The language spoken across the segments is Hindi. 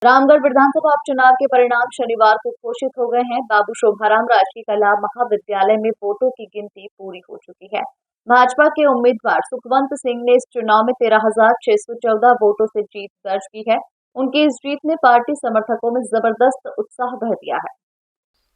रामगढ़ विधानसभा उपचुनाव के परिणाम शनिवार को घोषित हो गए हैं। बाबू शोभाराम राजकीय कला महाविद्यालय में वोटों की गिनती पूरी हो चुकी है। भाजपा के उम्मीदवार सुखवंत सिंह ने इस चुनाव में 13,614 वोटों से जीत दर्ज की है। उनकी इस जीत ने पार्टी समर्थकों में जबरदस्त उत्साह भर दिया है।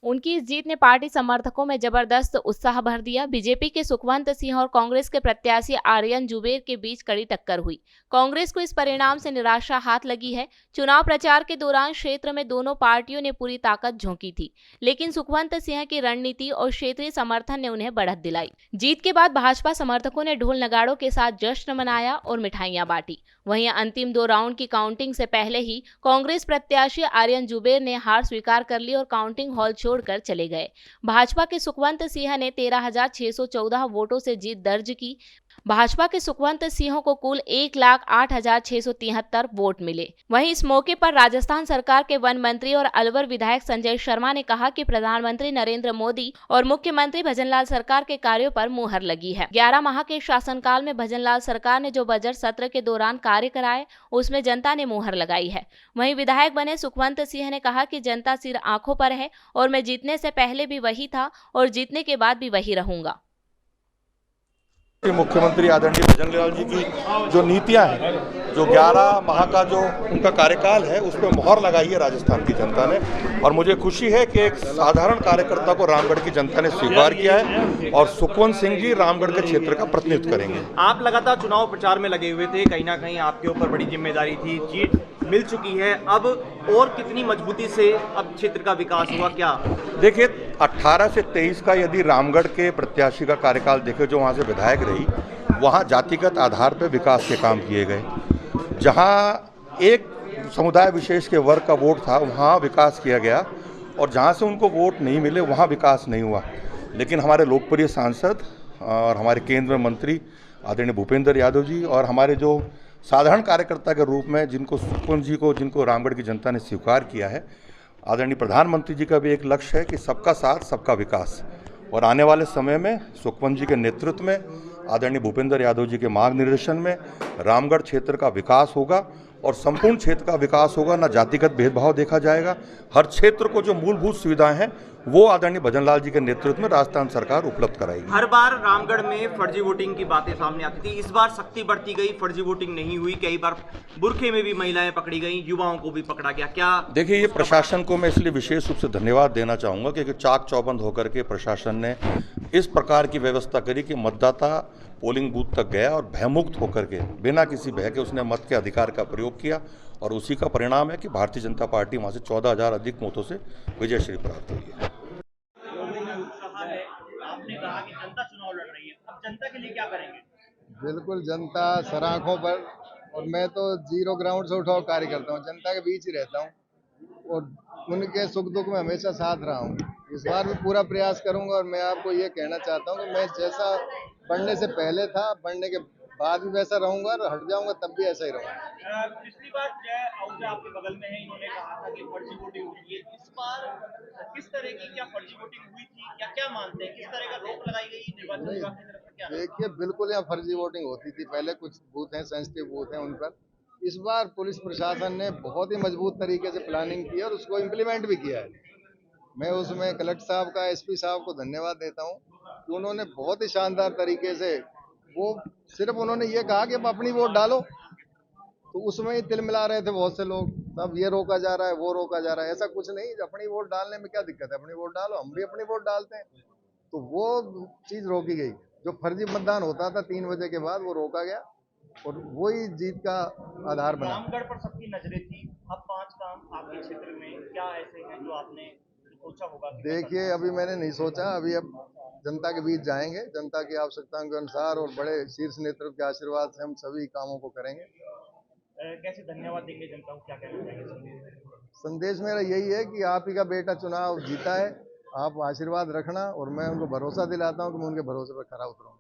उनकी इस जीत ने पार्टी समर्थकों में जबरदस्त उत्साह भर दिया। बीजेपी के सुखवंत सिंह और कांग्रेस के प्रत्याशी आर्यन जुबेर के बीच कड़ी टक्कर हुई। कांग्रेस को इस परिणाम से निराशा हाथ लगी है। चुनाव प्रचार के दौरान क्षेत्र में दोनों पार्टियों ने पूरी ताकत झोंकी थी, लेकिन सुखवंत सिंह की रणनीति और क्षेत्रीय समर्थन ने उन्हें बढ़त दिलाई। जीत के बाद भाजपा समर्थकों ने ढोल नगाड़ों के साथ जश्न मनाया और मिठाइयां बांटी। वहीं अंतिम 2 राउंड की काउंटिंग से पहले ही कांग्रेस प्रत्याशी आर्यन जुबेर ने हार स्वीकार कर ली और काउंटिंग हॉल छोड़कर चले गए। भाजपा के सुखवंत सिंह ने 13,614 वोटों से जीत दर्ज की। भाजपा के सुखवंत सिंह को कुल 1,08,673 वोट मिले। वहीं इस मौके पर राजस्थान सरकार के वन मंत्री और अलवर विधायक संजय शर्मा ने कहा कि प्रधानमंत्री नरेंद्र मोदी और मुख्यमंत्री भजनलाल सरकार के कार्यों पर मुहर लगी है। 11 माह के शासनकाल में भजनलाल सरकार ने जो बजट सत्र के दौरान कार्य कराए, उसमें जनता ने मुहर लगाई है। वहीं विधायक बने सुखवंत सिंह ने कहा कि जनता सिर आंखों पर है और मैं जीतने से पहले भी वही था और जीतने के बाद भी वही रहूंगा। मुख्यमंत्री आदरणीय भजनलाल जी की जो नीतियां हैं, जो 11 माह का जो उनका कार्यकाल है, उस पर मुहर लगाई है राजस्थान की जनता ने। और मुझे खुशी है कि एक साधारण कार्यकर्ता को रामगढ़ की जनता ने स्वीकार किया है और सुखवंत सिंह जी रामगढ़ के क्षेत्र का प्रतिनिधित्व करेंगे। आप लगातार चुनाव प्रचार में लगे हुए थे, कहीं ना कहीं आपके ऊपर बड़ी जिम्मेदारी थी, जीत मिल चुकी है। अब और कितनी मजबूती से अब क्षेत्र का विकास हुआ क्या? देखिए, 18 से 23 का यदि रामगढ़ के प्रत्याशी का कार्यकाल देखे, जो वहाँ से विधायक रही, वहाँ जातिगत आधार पर विकास के काम किए गए। जहाँ एक समुदाय विशेष के वर्ग का वोट था, वहाँ विकास किया गया, और जहाँ से उनको वोट नहीं मिले वहाँ विकास नहीं हुआ। लेकिन हमारे लोकप्रिय सांसद और हमारे केंद्रीय मंत्री आदरणीय भूपेंद्र यादव जी और हमारे जो साधारण कार्यकर्ता के रूप में जिनको सुखवंत जी को, जिनको रामगढ़ की जनता ने स्वीकार किया है, आदरणीय प्रधानमंत्री जी का भी एक लक्ष्य है कि सबका साथ सबका विकास। और आने वाले समय में सुखवंत जी के नेतृत्व में, आदरणीय भूपेंद्र यादव जी के मार्गनिर्देशन में रामगढ़ क्षेत्र का विकास होगा और संपूर्ण क्षेत्र का विकास होगा। न जातिगत भेदभाव देखा जाएगा। हर क्षेत्र को जो मूलभूत सुविधाएं हैं वो आदरणीय भजनलाल जी के नेतृत्व में राजस्थान सरकार उपलब्ध कराएगी। हर बार रामगढ़ में फर्जी वोटिंग की बातें सामने आती थी, इस बार सख्ती बढ़ती गई, फर्जी वोटिंग नहीं हुई। कई बार बुरखे में भी महिलाएं पकड़ी गई, युवाओं को भी पकड़ा गया। क्या देखिए, ये प्रशासन को मैं इसलिए विशेष रूप से धन्यवाद देना चाहूँगा क्योंकि चाक चौबंद होकर के प्रशासन ने इस प्रकार की व्यवस्था करी कि मतदाता पोलिंग बूथ तक गया और भयमुक्त होकर के, बिना किसी भय के, उसने मत के अधिकार का प्रयोग किया। और उसी का परिणाम है कि भारतीय जनता पार्टी वहाँ से 14,000 अधिक मतों से विजयश्री प्राप्त हुई है। आपने कहा कि जनता चुनाव लड़ रही है, अब जनता के लिए क्या करेंगे? बिल्कुल, जनता सराखों पर, और मैं तो जीरो ग्राउंड से उठाओ कार्य करता हूँ, जनता के बीच ही रहता हूँ और उनके सुख दुख में हमेशा साथ रहा हूँ। इस बार भी पूरा प्रयास करूंगा और मैं आपको ये कहना चाहता हूँ कि मैं जैसा बढ़ने से पहले था, बढ़ने के बाद भी वैसा रहूंगा और हट जाऊंगा तब भी ऐसा ही रहूंगा। पिछली बार जय आहूजा आपके बगल में है, इन्होंने कहा था कि फर्जी वोटिंग हुई है। इस बार किस तरह की क्या फर्जी वोटिंग हुई थी या क्या मानते हैं, किस तरह का रोक लगाई गई निर्वाचन विभाग की तरफ से? क्या देखिए, बिल्कुल यहाँ फर्जी वोटिंग होती थी पहले, कुछ बूथ हैं, सेंसिटिव बूथ हैं, उन पर इस बार पुलिस प्रशासन ने बहुत ही मजबूत तरीके से प्लानिंग की है और उसको इम्प्लीमेंट भी किया है। मैं उसमें कलेक्टर साहब का, एसपी साहब को धन्यवाद देता हूँ कि उन्होंने बहुत ही शानदार तरीके से, वो सिर्फ उन्होंने ये कहा कि अब अपनी वोट डालो, तो उसमें ही तिल मिला रहे थे बहुत से लोग। अब ये रोका जा रहा है, वो रोका जा रहा है, ऐसा कुछ नहीं। अपनी वोट डालने में क्या दिक्कत है, अपनी वोट डालो, हम भी अपनी वोट डालते हैं। तो वो चीज रोकी गई। जो फर्जी मतदान होता था 3 बजे के बाद, वो रोका गया और वही जीत का आधार बना। रामगढ़ पर सबकी नजरें थी, अब 5 काम आपके क्षेत्र में क्या ऐसे हैं जो आपने सोचा होगा? देखिए, अभी मैंने नहीं सोचा, अभी अब जनता के बीच जाएंगे, जनता की आवश्यकताओं के अनुसार और बड़े शीर्ष नेतृत्व के आशीर्वाद से हम सभी कामों को करेंगे। कैसे धन्यवाद देंगे जनता को, क्या कहना चाहेंगे? संदेश मेरा यही है कि आप ही का बेटा चुनाव जीता है, आप आशीर्वाद रखना और मैं उनको भरोसा दिलाता हूं कि मैं उनके भरोसे पर खरा उतरूंगा।